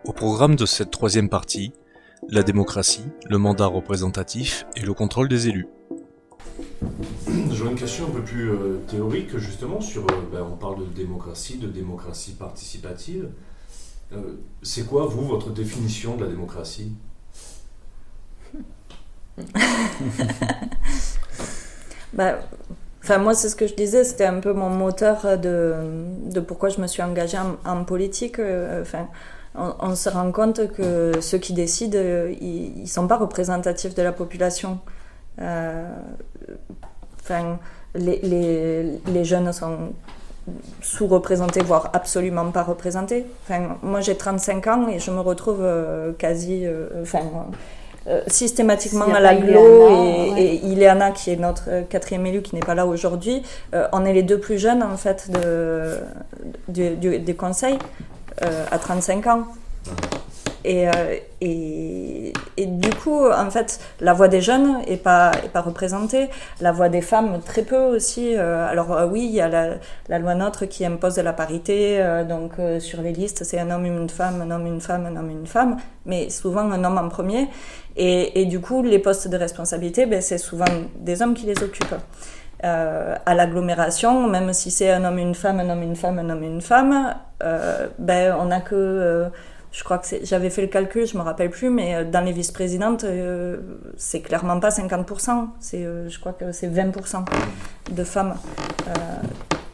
Au programme de cette troisième partie, la démocratie, le mandat représentatif et le contrôle des élus. J'aurais une question un peu plus théorique justement sur, on parle de démocratie participative. C'est quoi, vous, votre définition de la démocratie ? Moi, c'est ce que je disais, c'était un peu mon moteur de pourquoi je me suis engagée en politique. On se rend compte que ceux qui décident, ils ne sont pas représentatifs de la population. Les jeunes sont sous-représentés, voire absolument pas représentés. Moi, j'ai 35 ans et je me retrouve systématiquement à l'agglo et Ileana, qui est notre quatrième élue, qui n'est pas là aujourd'hui, on est les deux plus jeunes en fait du conseil à 35 ans. Et du coup, en fait, la voix des jeunes est pas représentée, la voix des femmes très peu aussi. Oui, il y a la loi NOTRe qui impose de la parité, sur les listes, c'est un homme, une femme, un homme, une femme, un homme, une femme, mais souvent un homme en premier. Et du coup, les postes de responsabilité, c'est souvent des hommes qui les occupent. À l'agglomération, même si c'est un homme, une femme, un homme, une femme, un homme, une femme, on n'a que... je crois que j'avais fait le calcul, je me rappelle plus, mais dans les vice-présidentes, c'est clairement pas 50%, je crois que c'est 20% de femmes.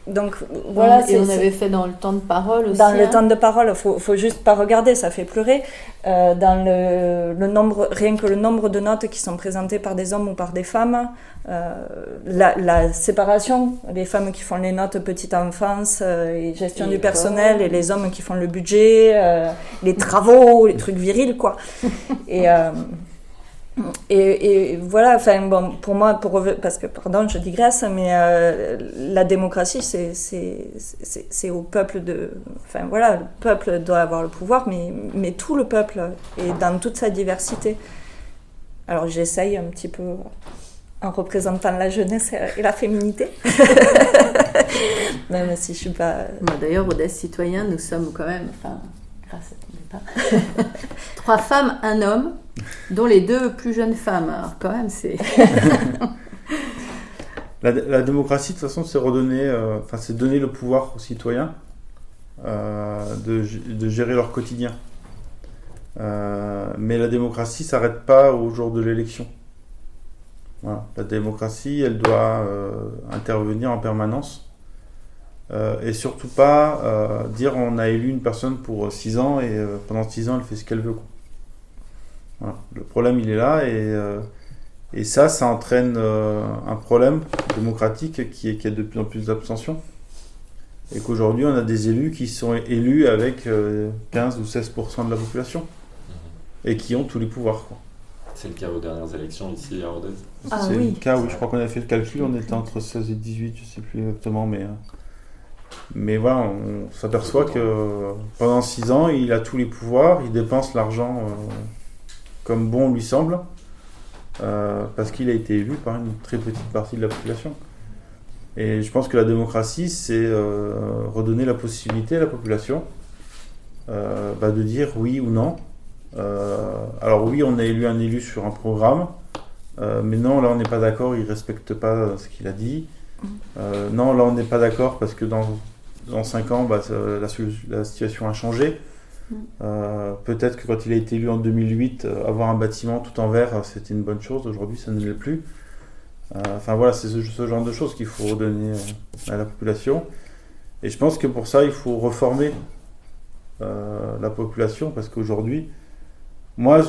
Donc voilà. Et on avait fait dans le temps de parole aussi. Dans le temps de parole, faut juste pas regarder, ça fait pleurer. Dans le nombre, rien que le nombre de notes qui sont présentées par des hommes ou par des femmes, la séparation, les femmes qui font les notes petite enfance et gestion du personnel, et les hommes qui font le budget, les travaux, les trucs virils, quoi. Et voilà, pour moi, parce que, pardon, je digresse, mais la démocratie, c'est au peuple le peuple doit avoir le pouvoir, mais tout le peuple, et dans toute sa diversité. Alors j'essaye un petit peu, en représentant la jeunesse et la féminité, même si je suis pas... D'ailleurs, Audace Citoyen, nous sommes quand même, grâce à ton départ, 3 femmes, 1 homme, dont les 2 plus jeunes femmes. Alors quand même, c'est... La démocratie, de toute façon, c'est redonner, c'est donner le pouvoir aux citoyens de gérer leur quotidien. Mais la démocratie s'arrête pas au jour de l'élection. Voilà. La démocratie, elle doit intervenir en permanence. Et surtout pas dire on a élu une personne pour 6 ans et pendant 6 ans elle fait ce qu'elle veut, quoi. Voilà. Le problème il est là et ça entraîne un problème démocratique qui est de plus en plus d'abstention, et qu'aujourd'hui on a des élus qui sont élus avec 15 ou 16% de la population et qui ont tous les pouvoirs, quoi. C'est le cas aux dernières élections ici à Rodez. C'est le cas, oui, je crois qu'on a fait le calcul, on était entre 16 et 18, je sais plus exactement, mais voilà, on s'aperçoit que pendant 6 ans, il a tous les pouvoirs, il dépense l'argent comme bon lui semble, parce qu'il a été élu par une très petite partie de la population. Et je pense que la démocratie, c'est redonner la possibilité à la population de dire oui ou non. Alors oui, on a élu un élu sur un programme, mais non, là on n'est pas d'accord, il ne respecte pas ce qu'il a dit. Non, là on n'est pas d'accord parce que dans 5 ans, la situation a changé. Peut-être que quand il a été élu en 2008, avoir un bâtiment tout en verre, c'était une bonne chose. Aujourd'hui, ça ne l'est plus. C'est ce genre de choses qu'il faut redonner à la population. Et je pense que pour ça, il faut reformer la population, parce qu'aujourd'hui, moi,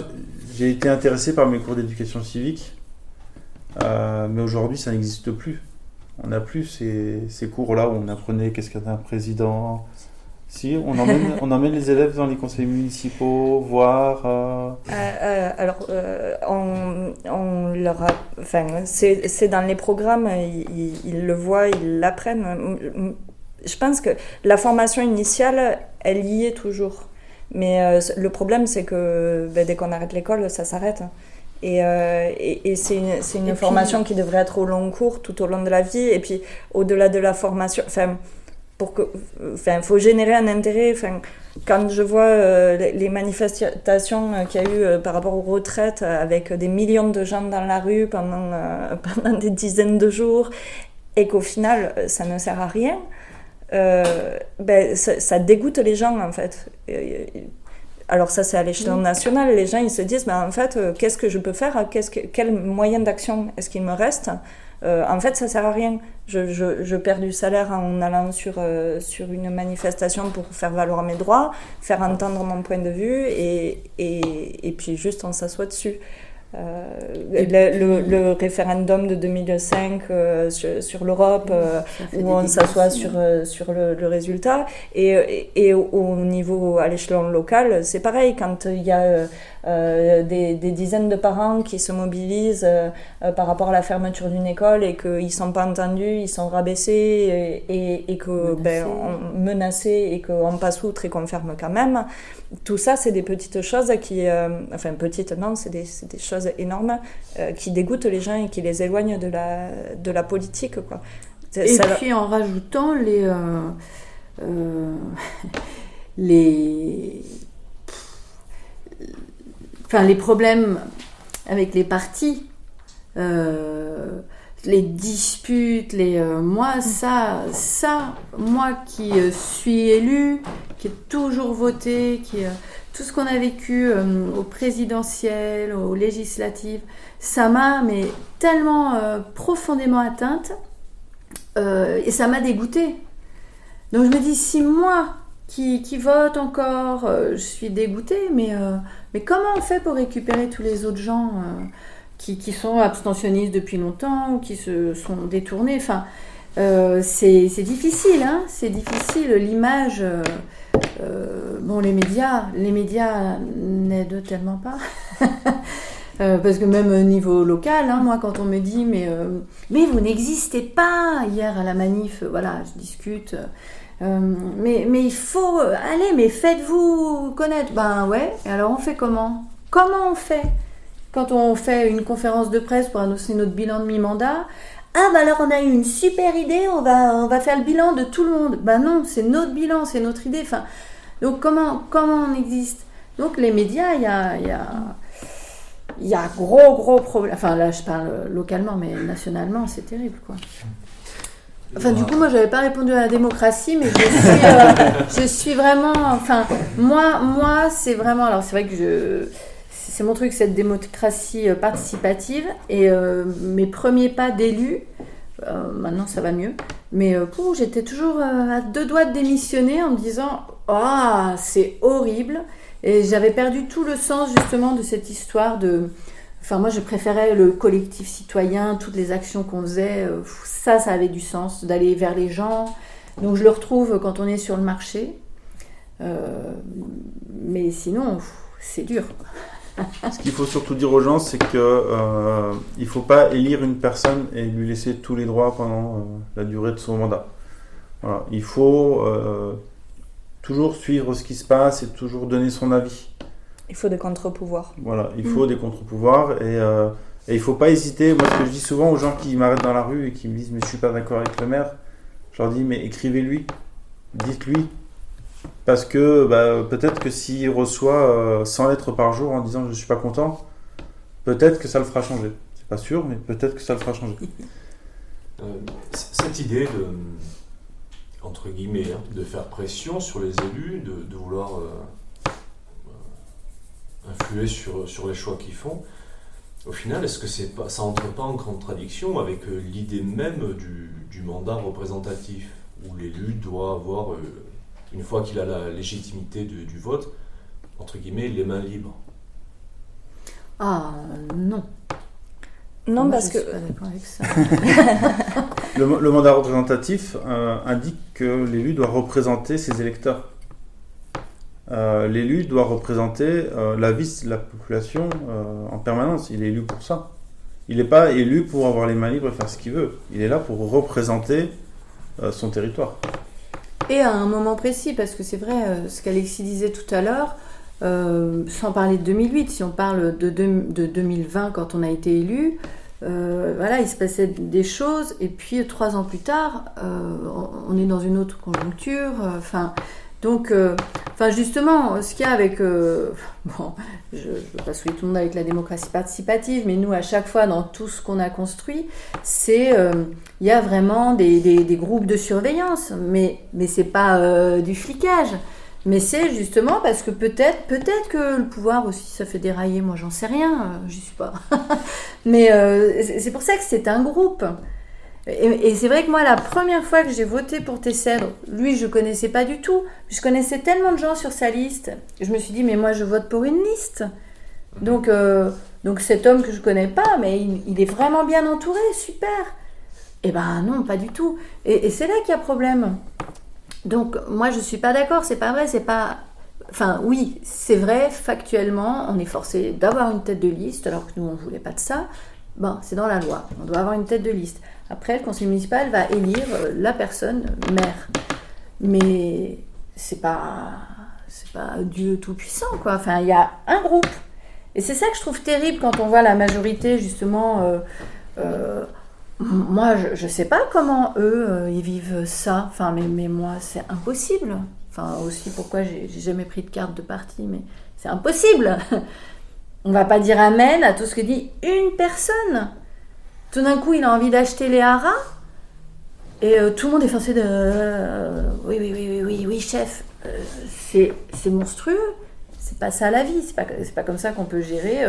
j'ai été intéressé par mes cours d'éducation civique, mais aujourd'hui, ça n'existe plus. On n'a plus ces cours-là où on apprenait qu'est-ce qu'est un président. Si, on emmène les élèves dans les conseils municipaux, voir... on leur a... c'est dans les programmes, ils le voient, ils l'apprennent. Je pense que la formation initiale, elle y est toujours. Mais le problème, c'est que dès qu'on arrête l'école, ça s'arrête. Et c'est une formation qui devrait être au long cours, tout au long de la vie. Et puis, au-delà de la formation... faut générer un intérêt. Quand je vois les manifestations qu'il y a eu par rapport aux retraites, avec des millions de gens dans la rue pendant des dizaines de jours, et qu'au final, ça ne sert à rien, ça dégoûte les gens, en fait. Alors ça, c'est à l'échelon national. Les gens, ils se disent, en fait, qu'est-ce que je peux faire ? Quel moyen d'action est-ce qu'il me reste ? En fait, ça sert à rien. Je perds du salaire en allant sur une manifestation pour faire valoir mes droits, faire entendre mon point de vue, et puis juste on s'assoit dessus. Le référendum de 2005 sur l'Europe, où on s'assoit sur le résultat, et au niveau, à l'échelon local, c'est pareil. Quand il y a des dizaines de parents qui se mobilisent par rapport à la fermeture d'une école, et qu'ils ne sont pas entendus, ils sont rabaissés, et que menacés, et qu'on passe outre et qu'on ferme quand même, tout ça, c'est des petites choses qui... petites, non, c'est des choses énormes qui dégoûtent les gens et qui les éloignent de la politique, quoi. Puis en rajoutant les problèmes avec les partis, les disputes, moi qui suis élue, qui ai toujours voté, tout ce qu'on a vécu au présidentiel, aux législatives, ça m'a tellement profondément atteinte, et ça m'a dégoûtée. Donc je me dis, si moi qui vote encore, je suis dégoûtée, mais comment on fait pour récupérer tous les autres gens qui sont abstentionnistes depuis longtemps, ou qui se sont détournés. C'est difficile, hein, c'est difficile. L'image, les médias n'aident tellement pas. Parce que même au niveau local, hein, moi, quand on me dit mais vous n'existez pas, hier à la manif, je discute. Mais il faut aller, mais faites-vous connaître. Ouais, et alors on fait comment on fait quand on fait une conférence de presse pour annoncer notre bilan de mi-mandat? Alors on a eu une super idée, on va faire le bilan de tout le monde. Non, c'est notre bilan, c'est notre idée. Donc comment on existe? Donc les médias, il y a gros problème. Là je parle localement, mais nationalement c'est terrible, quoi. Du coup, moi, j'avais pas répondu à la démocratie, mais je suis vraiment... moi, c'est vraiment... Alors, c'est vrai que c'est mon truc, cette démocratie participative. Et mes premiers pas d'élu, maintenant, ça va mieux. Mais j'étais toujours à 2 doigts de démissionner en me disant « Ah, c'est horrible !» Et j'avais perdu tout le sens, justement, de cette histoire de... moi, je préférais le collectif citoyen, toutes les actions qu'on faisait. Ça avait du sens, d'aller vers les gens. Donc, je le retrouve quand on est sur le marché. Mais sinon, c'est dur. Ce qu'il faut surtout dire aux gens, c'est que il ne faut pas élire une personne et lui laisser tous les droits pendant la durée de son mandat. Voilà. Il faut toujours suivre ce qui se passe et toujours donner son avis. Il faut des contre-pouvoirs. Voilà, il faut des contre-pouvoirs et il ne faut pas hésiter. Moi, ce que je dis souvent aux gens qui m'arrêtent dans la rue et qui me disent « mais je ne suis pas d'accord avec le maire », je leur dis « mais écrivez-lui, dites-lui ». Parce que peut-être que s'il reçoit 100 lettres par jour en disant « je ne suis pas content », peut-être que ça le fera changer. C'est pas sûr, mais peut-être que ça le fera changer. Cette idée de, entre guillemets, de faire pression sur les élus, de vouloir... influer sur les choix qu'ils font, au final, est-ce que ça entre pas en contradiction avec l'idée même du mandat représentatif, où l'élu doit avoir, une fois qu'il a la légitimité du vote, entre guillemets, les mains libres? Non. Non, moi, parce que... Je suis pas d'accord avec ça. Le mandat représentatif indique que l'élu doit représenter ses électeurs. L'élu doit représenter l'avis de la population en permanence. Il est élu pour ça. Il n'est pas élu pour avoir les mains libres et faire ce qu'il veut. Il est là pour représenter son territoire. Et à un moment précis, parce que c'est vrai, ce qu'Alexis disait tout à l'heure, sans parler de 2008, si on parle de 2020 quand on a été élu, voilà, il se passait des choses, et puis 3 ans plus tard, on est dans une autre conjoncture. Donc, justement, ce qu'il y a avec... bon, je ne veux pas saouler tout le monde avec la démocratie participative, mais nous, à chaque fois, dans tout ce qu'on a construit, c'est... Il y a vraiment des groupes de surveillance, mais ce n'est pas du flicage. Mais c'est justement parce que peut-être que le pouvoir aussi, ça fait dérailler, moi j'en sais rien, j'y suis pas. Mais c'est pour ça que c'est un groupe. Et c'est vrai que moi, la première fois que j'ai voté pour Tessèdre, lui, je connaissais pas du tout. Je connaissais tellement de gens sur sa liste. Je me suis dit, mais moi, je vote pour une liste. Donc cet homme que je connais pas, mais il est vraiment bien entouré, super. Eh ben non, pas du tout. Et c'est là qu'il y a problème. Donc, moi, je suis pas d'accord, c'est pas vrai, c'est pas... Enfin, oui, c'est vrai, factuellement, on est forcé d'avoir une tête de liste, alors que nous, on voulait pas de ça. Bon, c'est dans la loi, on doit avoir une tête de liste. Après, le conseil municipal va élire la personne maire. Mais c'est pas Dieu tout-puissant, quoi. Enfin, il y a un groupe. Et c'est ça que je trouve terrible quand on voit la majorité, justement... moi, je sais pas comment eux, ils vivent ça. Enfin, mais moi, c'est impossible. Enfin, aussi, pourquoi j'ai jamais pris de carte de parti, mais c'est impossible. On va pas dire amen à tout ce que dit une personne. Tout d'un coup, il a envie d'acheter les haras et tout le monde est forcé de... oui, chef. C'est monstrueux. C'est pas ça la vie, c'est pas comme ça qu'on peut gérer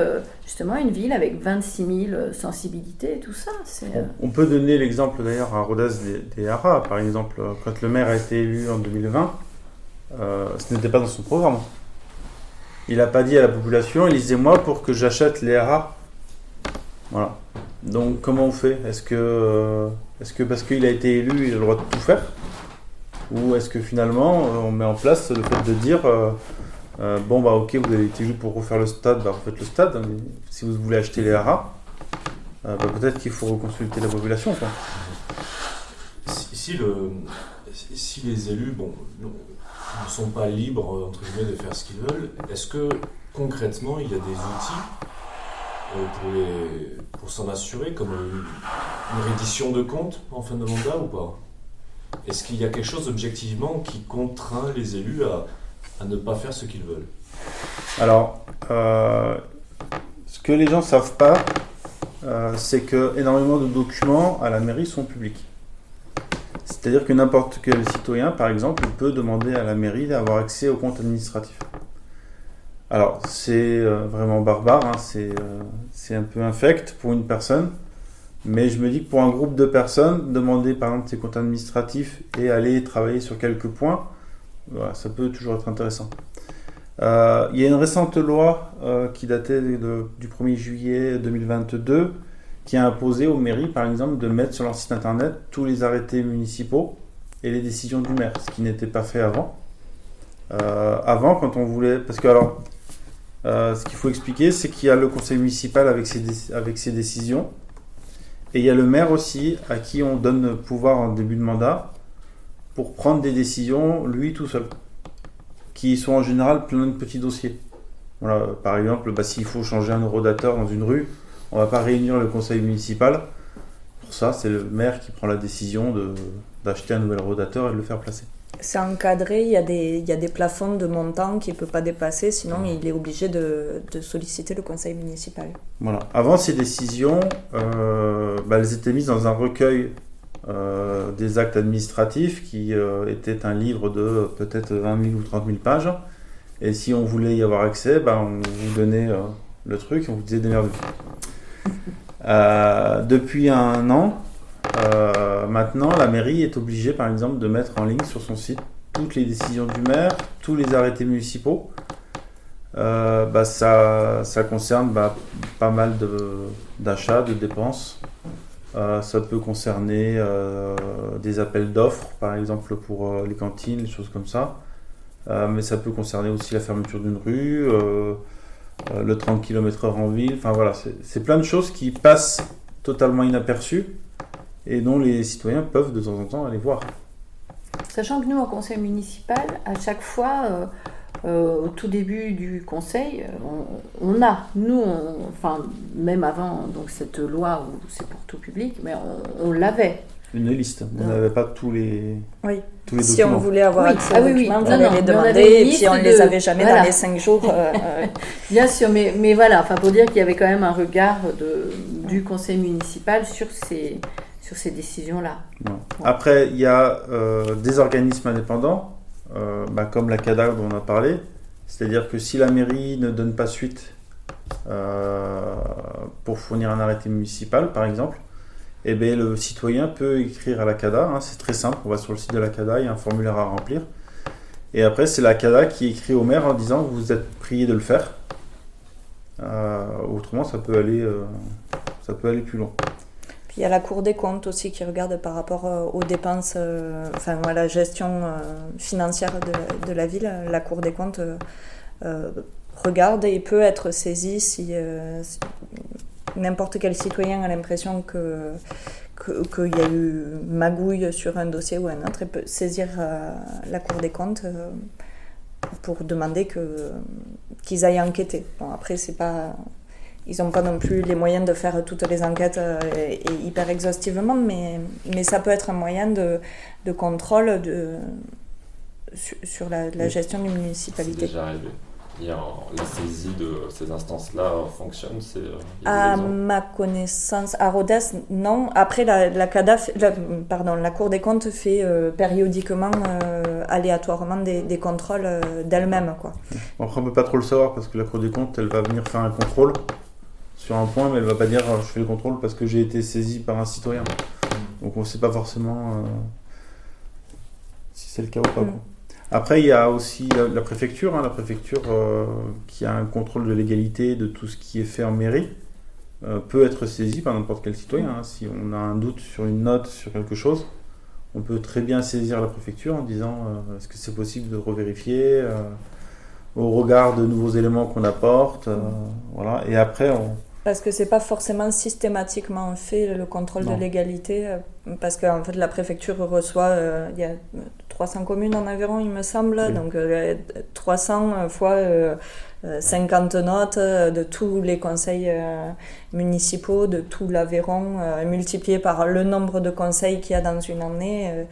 justement une ville avec 26 000 sensibilités et tout ça. On peut donner l'exemple d'ailleurs à Rodez des haras. Par exemple, quand le maire a été élu en 2020, ce n'était pas dans son programme. Il n'a pas dit à la population, il disait moi pour que j'achète les haras. Voilà. Donc comment on fait ? Est-ce que parce qu'il a été élu, il a le droit de tout faire ? Ou est-ce que finalement on met en place le fait de dire... ok, vous avez été élu pour refaire le stade, refaites le stade, mais si vous voulez acheter les haras, peut-être qu'il faut reconsulter la population, quoi. Si les élus ne sont pas libres, entre guillemets, de faire ce qu'ils veulent, est-ce que concrètement il y a des outils pour s'en assurer, comme une reddition de comptes en fin de mandat ou pas ? Est-ce qu'il y a quelque chose objectivement qui contraint les élus à ne pas faire ce qu'ils veulent ? Alors, ce que les gens ne savent pas, c'est que énormément de documents à la mairie sont publics. C'est-à-dire que n'importe quel citoyen, par exemple, peut demander à la mairie d'avoir accès au compte administratif. Alors, c'est vraiment barbare, hein, c'est un peu infect pour une personne, mais je me dis que pour un groupe de personnes, demander par exemple ses comptes administratifs et aller travailler sur quelques points, voilà, ça peut toujours être intéressant. Il y a une récente loi qui datait du 1er juillet 2022 qui a imposé aux mairies, par exemple, de mettre sur leur site internet tous les arrêtés municipaux et les décisions du maire, ce qui n'était pas fait avant. Avant, quand on voulait... Parce que alors, ce qu'il faut expliquer, c'est qu'il y a le conseil municipal avec ses décisions, et il y a le maire aussi, à qui on donne le pouvoir en début de mandat, pour prendre des décisions, lui tout seul, qui sont en général plein de petits dossiers. Voilà, par exemple, s'il faut changer un eurodateur dans une rue, on ne va pas réunir le conseil municipal. Pour ça, c'est le maire qui prend la décision d'acheter un nouvel eurodateur et de le faire placer. C'est encadré, il y a des plafonds de montant qu'il ne peut pas dépasser, sinon il est obligé de solliciter le conseil municipal. Voilà. Avant, ces décisions, elles étaient mises dans un recueil des actes administratifs qui était un livre de peut-être 20 000 ou 30 000 pages. Et si on voulait y avoir accès, on vous donnait le truc et on vous disait démerdez-vous. Depuis un an, maintenant, la mairie est obligée, par exemple, de mettre en ligne sur son site toutes les décisions du maire, tous les arrêtés municipaux. Ça concerne pas mal d'achats, de dépenses. Ça peut concerner des appels d'offres, par exemple pour les cantines, des choses comme ça. Mais ça peut concerner aussi la fermeture d'une rue, le 30 km/h en ville. Enfin voilà, c'est plein de choses qui passent totalement inaperçues et dont les citoyens peuvent de temps en temps aller voir. Sachant que nous, au conseil municipal, à chaque fois, au tout début du Conseil, enfin, même avant donc, cette loi où c'est pour tout public, mais on l'avait. Une liste. On n'avait pas tous les Si documents. on voulait avoir accès aux documents, on Non, allait non, les mais on demander, avait une et puis on ne liste les avait jamais voilà. dans les 5 jours. Bien sûr, mais voilà, enfin, pour dire qu'il y avait quand même un regard du conseil municipal sur ces décisions-là. Ouais. Après, il y a des organismes indépendants, comme la CADA dont on a parlé. C'est-à-dire que si la mairie ne donne pas suite pour fournir un arrêté municipal, par exemple, eh bien, le citoyen peut écrire à la CADA. C'est très simple. On va sur le site de la CADA, il y a un formulaire à remplir. Et après, c'est la CADA qui écrit au maire en disant que vous êtes prié de le faire. Autrement, ça peut aller plus loin. Puis il y a la Cour des comptes aussi qui regarde par rapport aux dépenses, à la gestion financière de la ville. La Cour des comptes regarde et peut être saisie si n'importe quel citoyen a l'impression qu'il y a eu magouille sur un dossier ou un autre, il peut saisir la Cour des comptes pour demander qu'ils aillent enquêter. Bon, après, c'est pas... Ils n'ont pas non plus les moyens de faire toutes les enquêtes et hyper exhaustivement, mais ça peut être un moyen de contrôle sur la gestion d'une municipalité. C'est déjà arrivé. La saisie de ces instances-là fonctionne. À ma connaissance, à Rodez, non. Après, la Cour des comptes fait périodiquement, aléatoirement des contrôles d'elle-même, quoi. Après, on ne peut pas trop le savoir parce que la Cour des comptes, elle va venir faire un contrôle sur un point, mais elle ne va pas dire je fais le contrôle parce que j'ai été saisi par un citoyen. Donc on ne sait pas forcément si c'est le cas ou pas. Quoi. Après, il y a aussi la préfecture, la préfecture qui a un contrôle de légalité de tout ce qui est fait en mairie, peut être saisie par n'importe quel citoyen. Si on a un doute sur une note, sur quelque chose, on peut très bien saisir la préfecture en disant est-ce que c'est possible de revérifier au regard de nouveaux éléments qu'on apporte. Voilà. Et après, Parce que c'est pas forcément systématiquement fait le contrôle de légalité, parce que en fait la préfecture reçoit, il y a 300 communes en Aveyron il me semble, donc 300 fois 50 notes de tous les conseils municipaux, de tout l'Aveyron, multiplié par le nombre de conseils qu'il y a dans une année,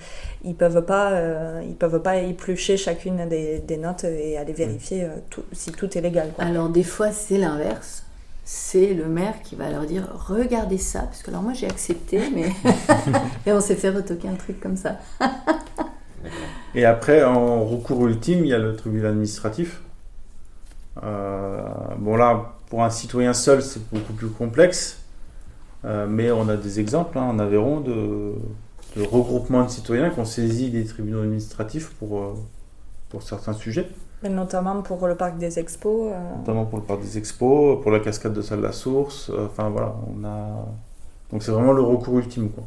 ils peuvent pas éplucher chacune des notes et aller vérifier si tout est légal, quoi. Alors des fois c'est l'inverse. C'est le maire qui va leur dire « Regardez ça », parce que alors moi j'ai accepté, mais... et on s'est fait retoquer un truc comme ça. Et après, en recours ultime, il y a le tribunal administratif. Là, pour un citoyen seul, c'est beaucoup plus complexe, mais on a des exemples en Aveyron de regroupements de citoyens qui ont saisi des tribunaux administratifs pour certains sujets. Mais notamment pour le parc des expos. Notamment pour le parc des expos, pour la cascade de Salle-la-Source. Voilà, on a... Donc c'est vraiment le recours ultime, quoi.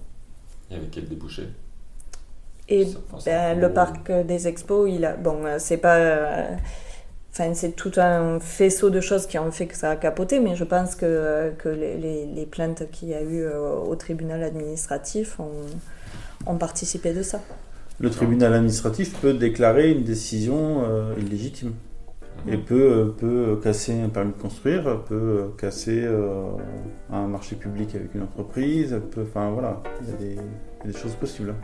Et avec quel débouché? Et le parc des expos, c'est pas... c'est tout un faisceau de choses qui ont fait que ça a capoté, mais je pense que les plaintes qu'il y a eu au tribunal administratif ont participé de ça. Le tribunal administratif peut déclarer une décision illégitime et peut casser un permis de construire, peut casser un marché public avec une entreprise, il y a des choses possibles.